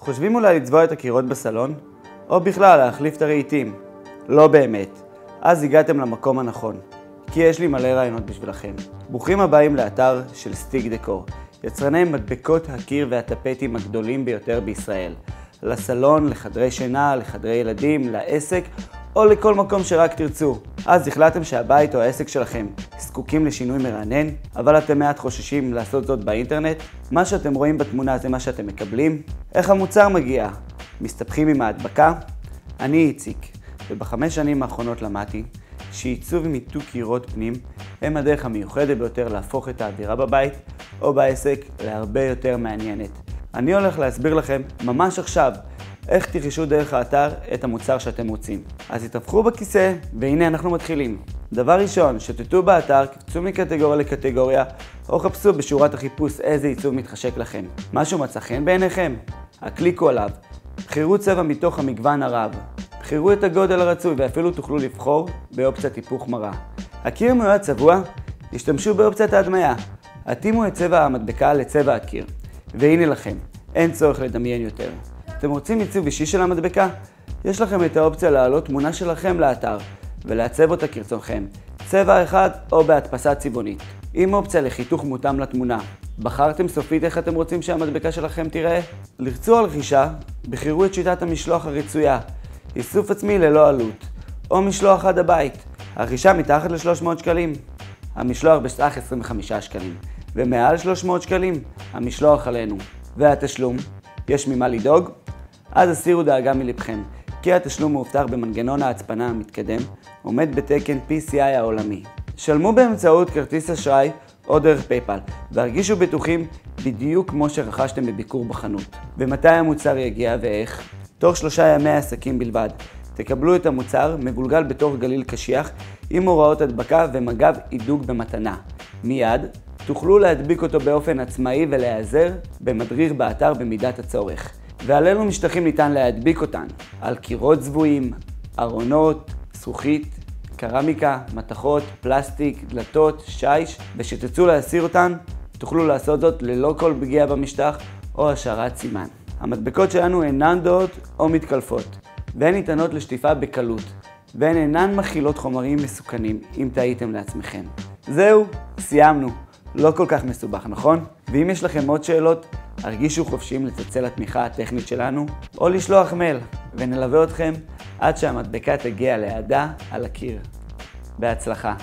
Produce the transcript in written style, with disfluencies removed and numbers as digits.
חושבים אולי לצבוע את הקירות בסלון? או בכלל להחליף את הרהיטים? לא באמת. אז הגעתם למקום הנכון. כי יש לי מלא רעיונות בשבילכם. ברוכים הבאים לאתר של סטיק דקור. יצרני מדבקות הקיר והטפטים הגדולים ביותר בישראל. לסלון, לחדרי שינה, לחדרי ילדים, לעסק או לכל מקום שרק תרצו. אז החלטתם שהבית או העסק שלכם זקוקים לשינוי מרענן, אבל אתם מעט חוששים לעשות זאת באינטרנט? מה שאתם רואים בתמונה זה מה שאתם מקבלים? איך המוצר מגיע? מסתבכים עם ההדבקה? אני איציק, וב5 שנים האחרונות למדתי שעיצוב ומיתוג קירות פנים הם הדרך המיוחדת ביותר להפוך את האווירה בבית או בעסק להרבה יותר מעניינת. אני הולך להסביר לכם ממש עכשיו איך תרכשו דרך האתר את המוצר שאתם רוצים. אז התהפכו בכיסא, והנה אנחנו מתחילים. דבר ראשון, שתטו באתר, קפצו מקטגוריה לקטגוריה, או חפשו בשורת החיפוש איזה עיצוב מתחשק לכם. משהו מצא חן בעיניכם? הקליקו עליו. בחירו צבע מתוך המגוון הרב. בחירו את הגודל הרצוי ואפילו תוכלו לבחור באופציית היפוך מראה. הקיר מיועד צבוע? השתמשו באופציית ההדמיה. התאימו את צבע המדבקה לצבע הקיר. והנה לכם, אין צורך לדמיין יותר. אתם רוצים עיצוב אישי של המדבקה? יש לכם את האופציה להעלות תמונה שלכם לאתר ולעצב אותה כרצונכם, צבע אחד או בהדפסה צבעונית, עם אופציה לחיתוך מותאם לתמונה. בחרתם סופית איך אתם רוצים שהמדבקה שלכם תיראה? לרצו על רכישה, בחירו את שיטת המשלוח הרצויה, איסוף עצמי ללא עלות, או משלוח עד הבית. הרכישה מתחת ל-300 שקלים, המשלוח בסך 25 שקלים, ומעל 300 שקלים, המשלוח עלינו. והתשלום, יש ממה לדאוג? אז הסירו דאגה מלבכם, כי התשלום מאובטח במנגנון ההצפנה המתקדם, עומד בתקן PCI העולמי. שלמו באמצעות כרטיס אשראי או דרך פייפל, והרגישו בטוחים בדיוק כמו שרכשתם בביקור בחנות. ומתי המוצר יגיע ואיך? תוך 3 ימי עסקים בלבד. תקבלו את המוצר מגולגל בתוך גליל קשיח עם הוראות הדבקה ומגב עידוג במתנה. מיד תוכלו להדביק אותו באופן עצמאי ולהיעזר במדריך באתר במידת הצורך. ועל אילו משטחים ניתן להדביק אותן? על קירות צבועים, ארונות, זכוכית, קרמיקה, מתכות, פלסטיק, דלתות, שיש, ושתרצו להסיר אותן, תוכלו לעשות זאת ללא כל פגיעה במשטח או השארת סימן. המדבקות שלנו אינן דעות או מתקלפות, והן ניתנות לשטיפה בקלות, והן אינן מכילות חומרים מסוכנים אם טעיתם לעצמכם. זהו, סיימנו. לא כל כך מסובך, נכון? ואם יש לכם עוד שאלות, הרגישו חופשיים לצלצל לתמיכה הטכנית שלנו, או לשלוח מייל, ונלווה אתכם עד שהמדבקה תגיע ליעדה על הקיר. בהצלחה.